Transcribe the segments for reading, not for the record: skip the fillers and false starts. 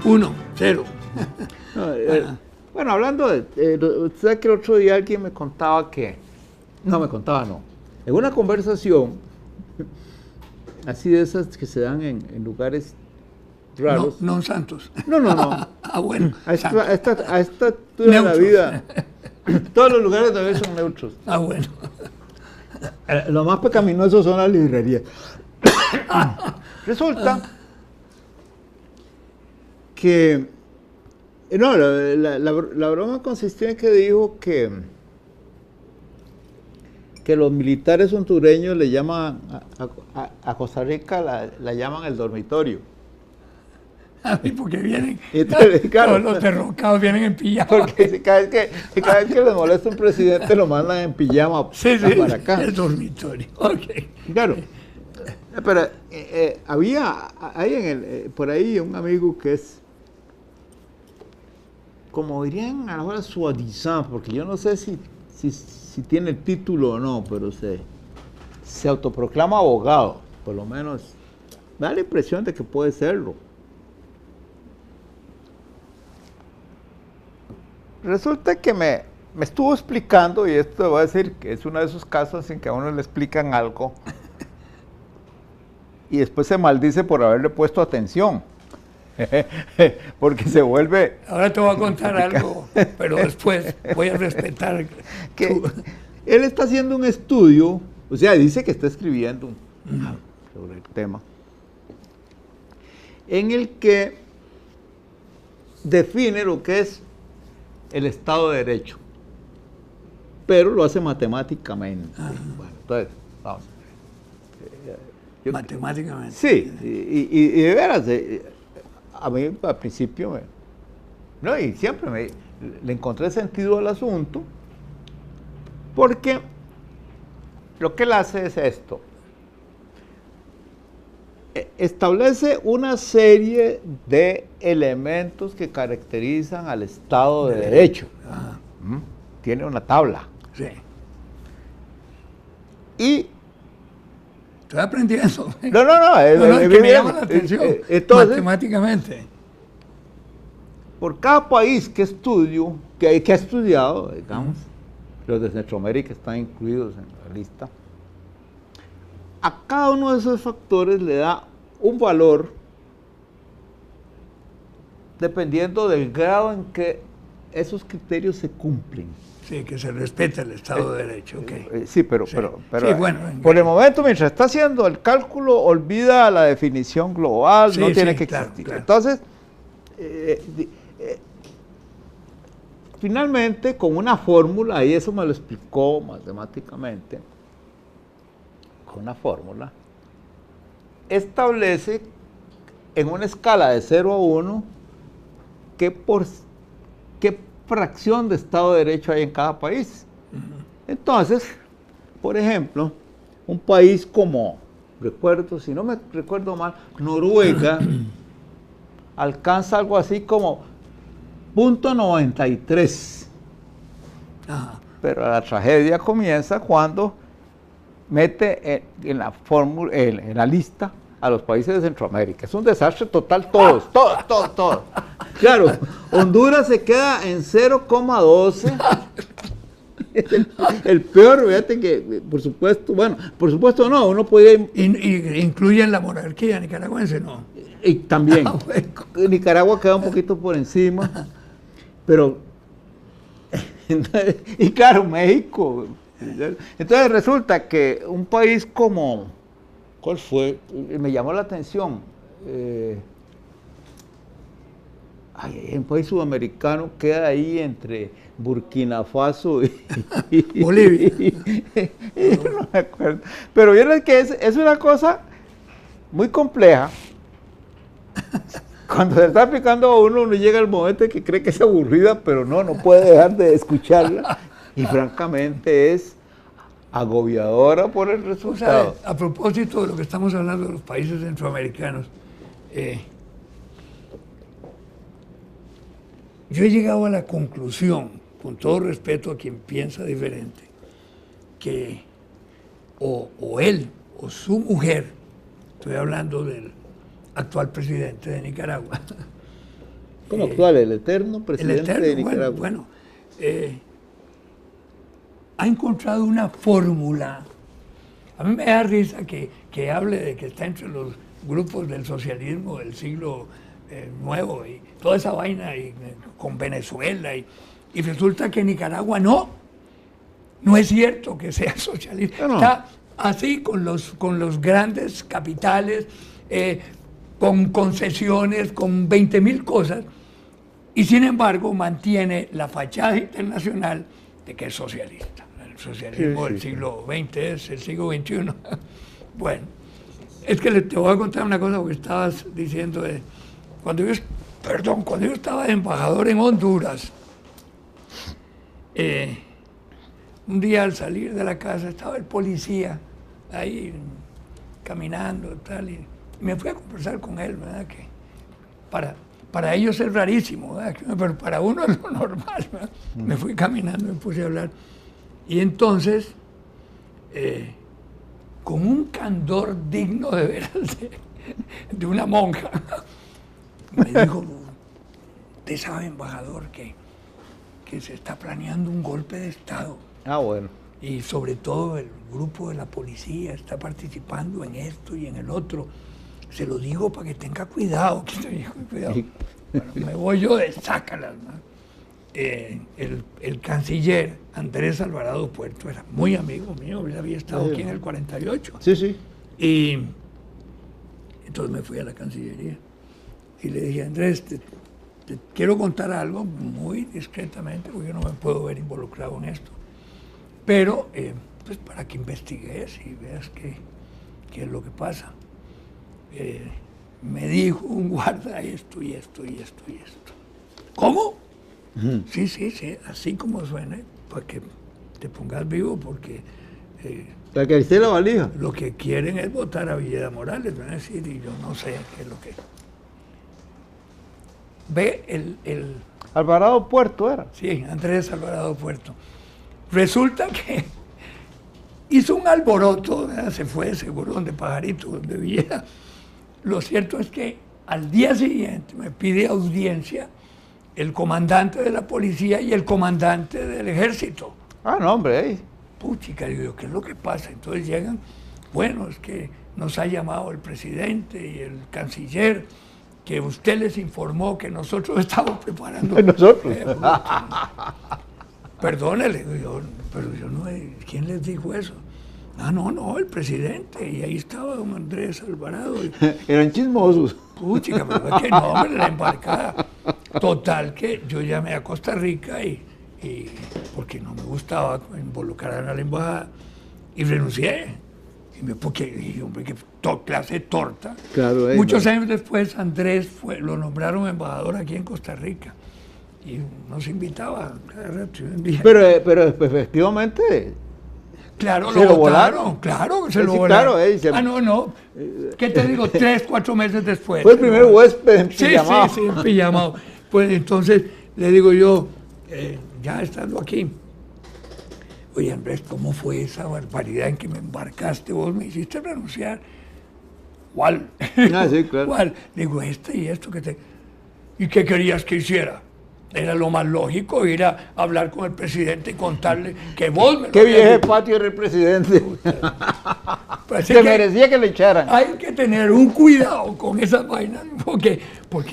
1, 0. No, bueno, hablando usted sabe que el otro día alguien me contaba que, no, en una conversación, así de esas que se dan en lugares raros. No Santos. No. Ah, bueno. A esta altura de la vida, todos los lugares de hoy son neutros. Ah, bueno. Lo más pecaminoso son las librerías. Resulta que, no, la broma consistió en que dijo que los militares hondureños le llaman a Costa Rica, la llaman el dormitorio. Porque vienen, Entonces, claro, los derrocados vienen en pijama. porque cada vez que les molesta un presidente lo mandan en pijama para acá. El dormitorio. Okay. Claro. Pero hay por ahí un amigo que es, como dirían ahora, suavizante, porque yo no sé si tiene el título o no, pero se autoproclama abogado, por lo menos me da la impresión de que puede serlo. Resulta que me estuvo explicando, y esto voy a decir que es uno de esos casos en que a uno le explican algo y después se maldice por haberle puesto atención, porque se vuelve... Ahora te voy a contar algo, pero después voy a respetar. Que él está haciendo un estudio, o sea, dice que está escribiendo sobre el tema, en el que define lo que es el Estado de Derecho, pero lo hace matemáticamente. Bueno, entonces, vamos. Matemáticamente. Sí, y de veras, a mí al principio, no, y siempre le encontré sentido al asunto, porque lo que él hace es esto. Establece una serie de elementos que caracterizan al Estado de Derecho. Tiene una tabla. Sí. Y... Estoy aprendiendo. No, es que me llama la atención. Entonces, matemáticamente. Por cada país que ha estudiado, digamos, los de Centroamérica están incluidos en la lista, a cada uno de esos factores le da un valor dependiendo del grado en que esos criterios se cumplen. Sí, que se respeta el Estado de Derecho. Okay. Sí, pero Sí, bueno, por el momento, mientras está haciendo el cálculo, olvida la definición global, sí, no tiene sí, que claro, existir. claro. Entonces, finalmente, con una fórmula, y eso me lo explicó matemáticamente, con una fórmula, establece en una escala de 0 a 1 qué fracción de Estado de Derecho hay en cada país. Entonces, por ejemplo, un país como, si no me recuerdo mal, Noruega, alcanza algo así como 0.93. Pero la tragedia comienza cuando mete en la fórmula, en la lista a los países de Centroamérica. Es un desastre total, todos. Claro, Honduras se queda en 0,12. El peor, fíjate que, por supuesto no, uno puede... ¿Incluyen la monarquía nicaragüense? No. Y también, Nicaragua queda un poquito por encima, pero... y claro, México. Entonces resulta que un país como... ¿Cuál fue? Me llamó la atención. Un país sudamericano queda ahí entre Burkina Faso y Bolivia. No me acuerdo. Pero vieron que es una cosa muy compleja. Cuando se está explicando a uno llega el momento en que cree que es aburrida, pero no puede dejar de escucharla. Y francamente es agobiadora por el resultado. O sea, a propósito de lo que estamos hablando de los países centroamericanos, yo he llegado a la conclusión, con todo respeto a quien piensa diferente, que o él o su mujer, estoy hablando del actual presidente de Nicaragua, ¿Cómo actual? El eterno presidente de Nicaragua. Bueno, ha encontrado una fórmula. A mí me da risa que hable de que está entre los grupos del socialismo del siglo nuevo y toda esa vaina con Venezuela y resulta que Nicaragua no es cierto que sea socialista. No. Está así con los grandes capitales, con concesiones, con 20.000 cosas, y sin embargo mantiene la fachada internacional de que es socialista. El socialismo del siglo XX es el siglo XXI. Bueno, es que te voy a contar una cosa porque estabas diciendo, cuando yo estaba de embajador en Honduras, un día al salir de la casa estaba el policía ahí caminando y tal, y me fui a conversar con él, ¿verdad? Que para ellos es rarísimo, ¿verdad? Pero para uno es lo normal, ¿verdad? Me fui caminando, me puse a hablar, y entonces, con un candor digno de veras de una monja, me dijo, usted sabe, embajador, que se está planeando un golpe de Estado. Ah, bueno. Y sobre todo el grupo de la policía está participando en esto y en el otro. Se lo digo para que tenga cuidado. Cuidado. Bueno, me voy yo de sácalas, ¿no? El canciller Andrés Alvarado Puerto era muy amigo mío, él había estado aquí en el 48. Sí, sí. Y entonces me fui a la Cancillería y le dije, Andrés, te quiero contar algo muy discretamente, porque yo no me puedo ver involucrado en esto. Pero, pues para que investigues y veas qué es lo que pasa. Me dijo un guarda esto y esto y esto y esto. ¿Cómo? Uh-huh. Sí, así como suena, para que te pongas vivo, porque... para que esté la valija. Lo que quieren es votar a Villeda Morales, van a decir, y yo no sé qué es lo que... Ve el Alvarado Puerto era. Sí, Andrés Alvarado Puerto. Resulta que hizo un alboroto, ¿verdad? Se fue seguro donde Pajarito, donde Villeda. Lo cierto es que al día siguiente me pide audiencia el comandante de la policía y el comandante del ejército. Ah, no, hombre. Puchica, digo, ¿qué es lo que pasa? Entonces llegan, bueno, es que nos ha llamado el presidente y el canciller, que usted les informó que nosotros estamos preparando... ¿Nosotros? Perdónele, pero yo no... ¿Quién les dijo eso? Ah, no, el presidente. Y ahí estaba don Andrés Alvarado. Eran chismosos. Puchica, pero es que no, hombre, la embarcada. Total, que yo llamé a Costa Rica y porque no me gustaba involucrar a la embajada, y renuncié. Porque dije, hombre, que clase de torta. Claro, muchos años después, Andrés lo nombraron embajador aquí en Costa Rica. Y nos invitaba cada rato. Pero efectivamente... Claro, lo volaron. Claro, se lo volaron. Claro, no. ¿Qué te digo? 3, 4 meses después. Fue el primer huésped en pijamao. Sí, en pijamao. Pues entonces le digo yo, ya estando aquí, oye, Andrés, ¿cómo fue esa barbaridad en que me embarcaste vos? Me hiciste renunciar. ¿Cuál? Ah, sí, claro. ¿Cuál? Digo, y esto que te... ¿Y qué querías que hiciera? Era lo más lógico ir a hablar con el presidente y contarle que vos me lo... ¡Qué viejo patio era el presidente! Se merecía que le echaran. Hay que tener un cuidado con esas vainas, porque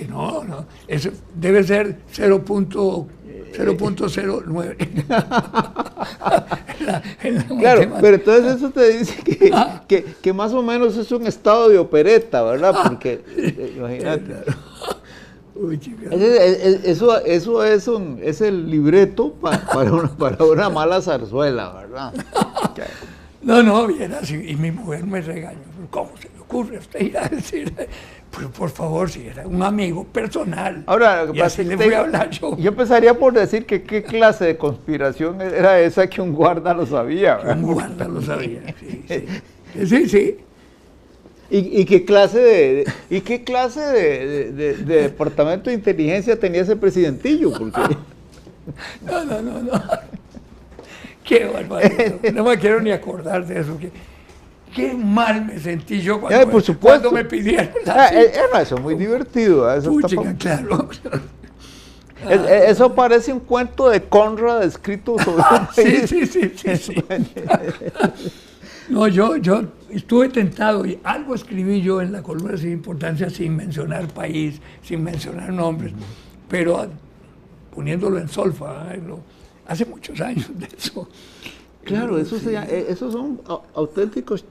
no, eso debe ser 0.09. Claro, pero entonces eso te dice que más o menos es un estado de opereta, ¿verdad? Porque, imagínate. Uy, eso es el libreto para una mala zarzuela, ¿verdad? No, bien así. Y mi mujer me regañó. ¿Cómo se le ocurre a usted ir a decir? Pues por favor, si era un amigo personal. Ahora, y así le voy a hablar yo. Yo empezaría por decir que qué clase de conspiración era esa que un guarda lo sabía, ¿verdad? Un guarda lo sabía, sí. ¿Y qué clase de departamento de inteligencia tenía ese presidentillo? Porque... No. Qué barbaridad. No me quiero ni acordar de eso. Qué mal me sentí yo cuando me pidieron eso es muy divertido. Puchica, claro. Eso parece un cuento de Conrad escrito sobre un país. Sí. No, yo estuve tentado y algo escribí yo en la columna sin importancia, sin mencionar país, sin mencionar nombres, pero poniéndolo en solfa, hace muchos años de eso. Claro, esos son auténticos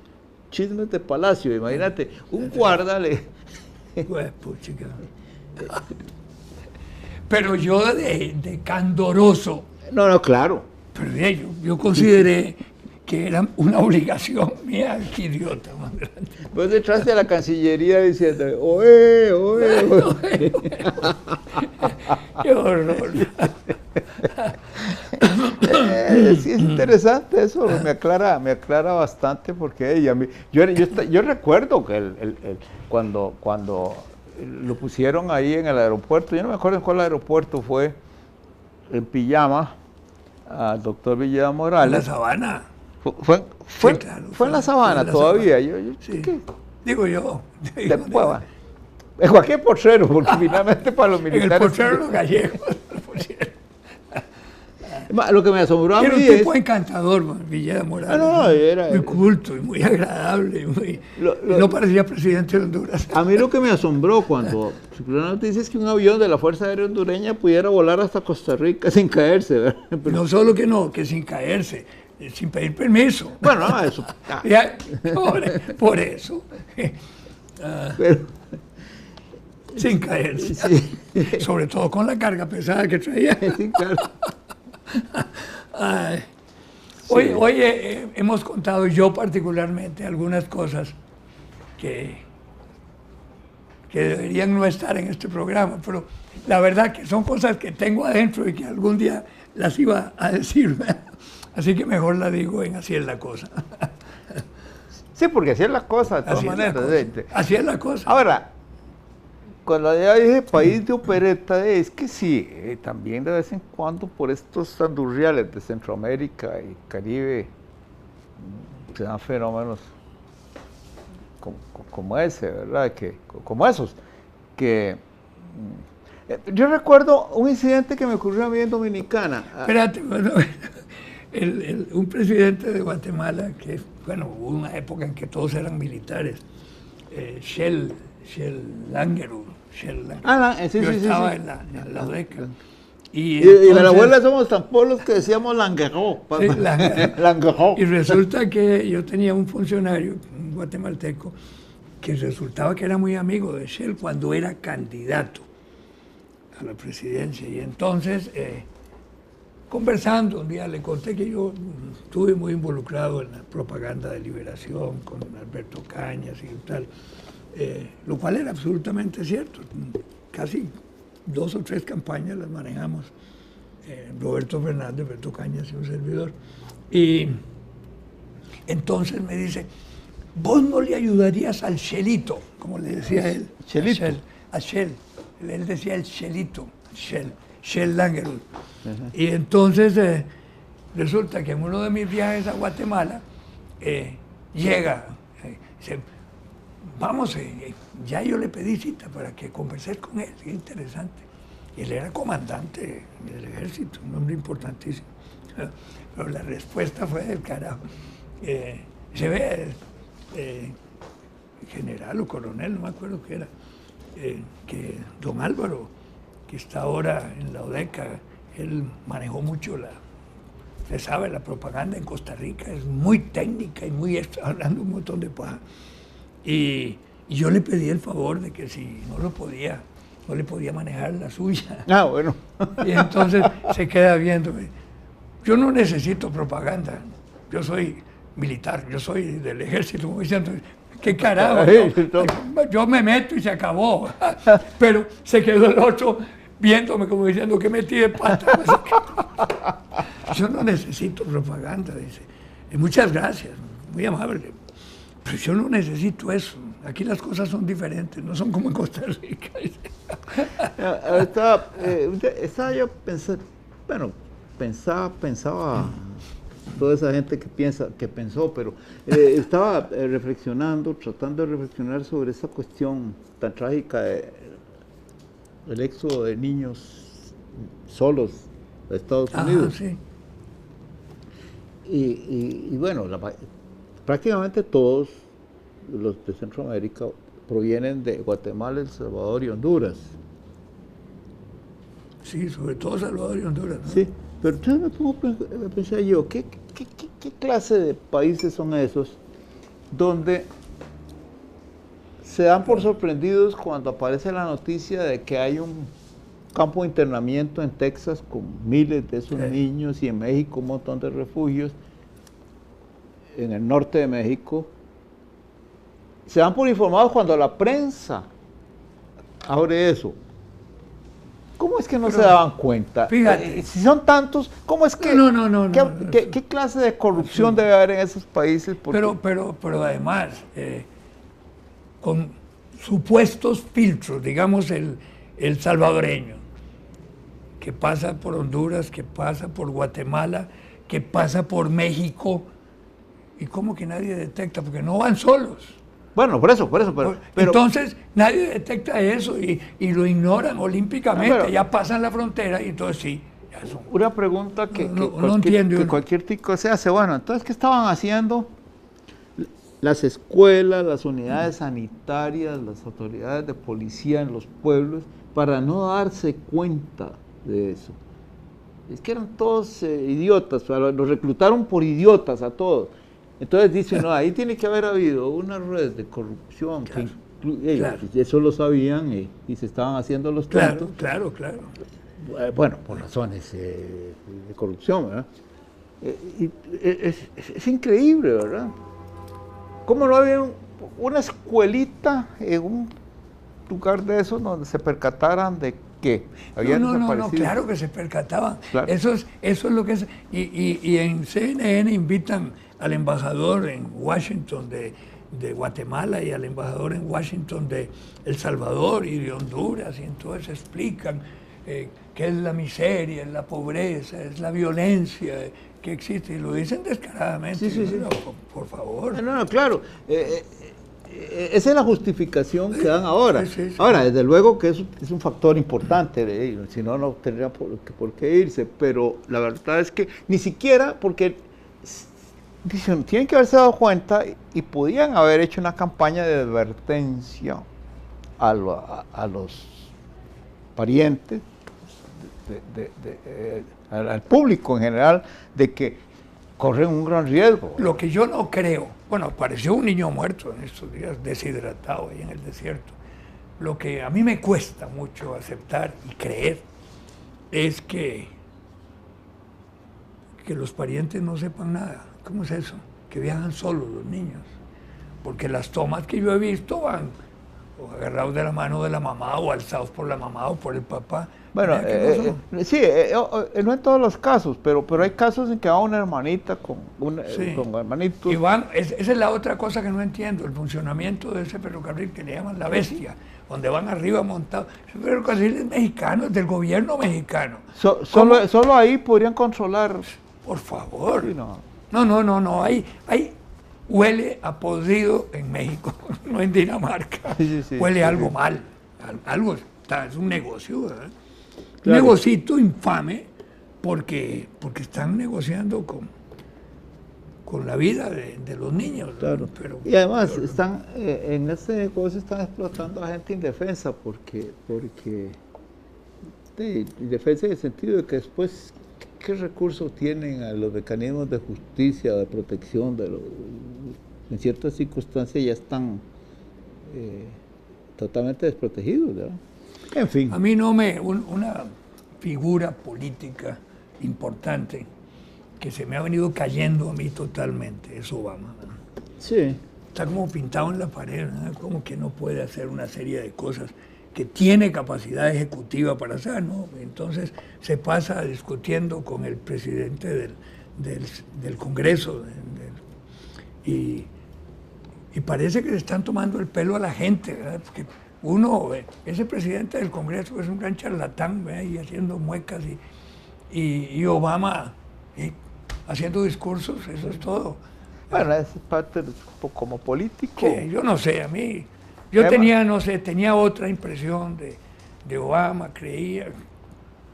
chismes de palacio, imagínate, un guarda le... Pero yo de candoroso. No, claro. Pero yo consideré que era una obligación mía, qué idiota más grande. Vos detrás de la Cancillería diciendo, oe. Qué horror. Sí, es interesante eso, me aclara bastante porque yo recuerdo que cuando lo pusieron ahí en el aeropuerto, yo no me acuerdo en cuál aeropuerto fue, en pijama, al doctor Villegas Morales. En la Sabana. Fue en la Sabana todavía. Sí. Digo yo. Después, en cualquier potrero, porque finalmente para los militares... En el potrero los gallegos. Lo que me asombró a mí era un tipo encantador, Villegas Morales. Era muy culto y muy agradable. No parecía presidente de Honduras. A mí lo que me asombró cuando la noticia es que un avión de la Fuerza Aérea Hondureña pudiera volar hasta Costa Rica sin caerse, ¿verdad? Pero, no solo que sin caerse, sin pedir permiso. Bueno, eso. Por eso. Pero, sin caerse. Sí. Sobre todo con la carga pesada que traía. Sí, claro. Hoy hemos contado, yo particularmente, algunas cosas que deberían no estar en este programa, pero la verdad que son cosas que tengo adentro y que algún día las iba a decir, así que mejor la digo en Así es la cosa. Sí, porque así es la cosa, de todas maneras. Así es la cosa. Ahora, cuando ya dije país de opereta, es que sí, también de vez en cuando por estos andurriales de Centroamérica y Caribe se dan fenómenos como ese, ¿verdad? Como esos. Yo recuerdo un incidente que me ocurrió a mí en Dominicana. Espérate, un presidente de Guatemala, que hubo una época en que todos eran militares, Shell Langeru. Sí, yo estaba en la UDECA. Y en la abuela somos tan polos que decíamos Langueró. Sí, y resulta que yo tenía un funcionario, un guatemalteco, que resultaba que era muy amigo de Shell cuando era candidato a la presidencia. Y entonces, conversando un día, le conté que yo estuve muy involucrado en la propaganda de liberación con Alberto Cañas y tal. Lo cual era absolutamente cierto. Casi 2 o 3 campañas las manejamos Roberto Fernández, Alberto Cañas y un servidor. Y entonces me dice, ¿vos no le ayudarías al Shelito? Como le decía él. ¿Shelito? A Shell. Él decía el Shelito, Shell Langerud. Y entonces resulta que en uno de mis viajes a Guatemala llega, dice, vamos, ya yo le pedí cita para que converses con él, qué interesante. Él era comandante del ejército, un hombre importantísimo. Pero la respuesta fue del carajo. Se ve general o coronel, no me acuerdo qué era, que don Álvaro, que está ahora en la UDECA, él manejó mucho se sabe, la propaganda en Costa Rica, es muy técnica y muy hablando un montón de paja. Y yo le pedí el favor de que si no le podía manejar la suya. Bueno. Y entonces se queda viéndome. Yo no necesito propaganda, yo soy militar, yo soy del ejército, como diciendo, qué carajo, yo me meto y se acabó. Pero se quedó el otro viéndome como diciendo que metí de pata. Yo no necesito propaganda, dice. Y muchas gracias, muy amable. Pero yo no necesito eso. Aquí las cosas son diferentes, no son como en Costa Rica. Estaba yo pensaba toda esa gente que pensó, pero estaba tratando de reflexionar sobre esa cuestión tan trágica del éxodo de niños solos a Estados Unidos. Sí. Y bueno, prácticamente todos los de Centroamérica provienen de Guatemala, El Salvador y Honduras. Sí, sobre todo Salvador y Honduras, ¿no? Sí, pero entonces me pongo a pensar yo, ¿qué clase de países son esos donde se dan por sorprendidos cuando aparece la noticia de que hay un campo de internamiento en Texas con miles de esos niños y en México un montón de refugios, en el norte de México? Se dan por informados cuando la prensa abre eso. ¿Cómo es que no se daban cuenta? Fíjate. Si son tantos, ¿cómo es que... ¿Qué clase de corrupción debe haber en esos países? Pero además, con supuestos filtros, digamos el salvadoreño, que pasa por Honduras, que pasa por Guatemala, que pasa por México, y como que nadie detecta, porque no van solos. Bueno, por eso, pero entonces nadie detecta eso y lo ignoran olímpicamente, ya pasan la frontera y entonces sí. Ya son. Una pregunta que cualquier tico se hace, bueno, entonces ¿qué estaban haciendo las escuelas, las unidades sanitarias, las autoridades de policía en los pueblos para no darse cuenta de eso? Es que eran todos idiotas, los reclutaron por idiotas a todos. Entonces dice, no, ahí tiene que haber habido una red de corrupción, claro, que ellos eso lo sabían y se estaban haciendo los tontos. Claro. Bueno, por razones de corrupción, ¿verdad? Es increíble, ¿verdad? ¿Cómo no había una escuelita en un lugar de esos donde se percataran de que habían desaparecido? No, claro que se percataban. Claro. Eso es lo que es. Y en CNN invitan al embajador en Washington de Guatemala y al embajador en Washington de El Salvador y de Honduras, y entonces explican qué es la miseria, es la pobreza, es la violencia que existe, y lo dicen descaradamente. Sí. No, por favor. No, claro. Esa es la justificación que dan ahora. Sí. Ahora, desde luego que es un factor importante, si no, no tendría por qué irse, pero la verdad es que ni siquiera, porque dicen, tienen que haberse dado cuenta y podían haber hecho una campaña de advertencia a los parientes, al público en general, de que corren un gran riesgo. Lo que yo no creo, bueno, apareció un niño muerto en estos días, deshidratado ahí en el desierto. Lo que a mí me cuesta mucho aceptar y creer es que los parientes no sepan nada. ¿Cómo es eso? Que viajan solos los niños. Porque las tomas que yo he visto van o agarrados de la mano de la mamá o alzados por la mamá o por el papá. Bueno, no en todos los casos, pero hay casos en que va una hermanita con hermanitos. Y van, esa es la otra cosa que no entiendo, el funcionamiento de ese ferrocarril que le llaman La Bestia, donde van arriba montados. Ese ferrocarril es mexicano, es del gobierno mexicano. Solo ahí podrían controlar. Por favor. Sí, no. No, hay huele a podrido en México, no en Dinamarca. Sí, huele algo mal, algo es un negocio, ¿verdad? Claro. Un negocito infame porque están negociando con la vida de los niños. Claro. Y además están en este negocio están explotando a gente indefensa porque indefensa en el sentido de que después ¿qué recursos tienen a los mecanismos de justicia, de protección? En ciertas circunstancias ya están totalmente desprotegidos, ¿verdad? En fin. A mí una figura política importante que se me ha venido cayendo a mí totalmente es Obama, ¿verdad? Sí. Está como pintado en la pared, ¿verdad? Como que no puede hacer una serie de cosas que tiene capacidad ejecutiva para hacer, ¿no? Entonces se pasa discutiendo con el presidente del Congreso y parece que le están tomando el pelo a la gente, ¿verdad? Porque ese presidente del Congreso es un gran charlatán, ¿verdad? Y haciendo muecas y Obama haciendo discursos, eso es todo. Bueno, es parte como político. Sí, yo no sé, a mí... Yo tenía otra impresión de Obama, creía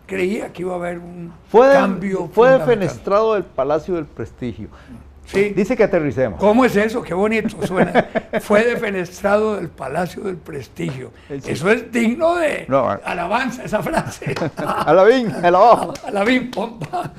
creía que iba a haber un Fue cambio fundamental. defenestrado del Palacio del Prestigio. Sí. Dice que aterricemos. ¿Cómo es eso? Qué bonito suena. Fue defenestrado del Palacio del Prestigio. Sí. Eso es digno de alabanza, esa frase. Alabín, alabado. Alabín, pompa.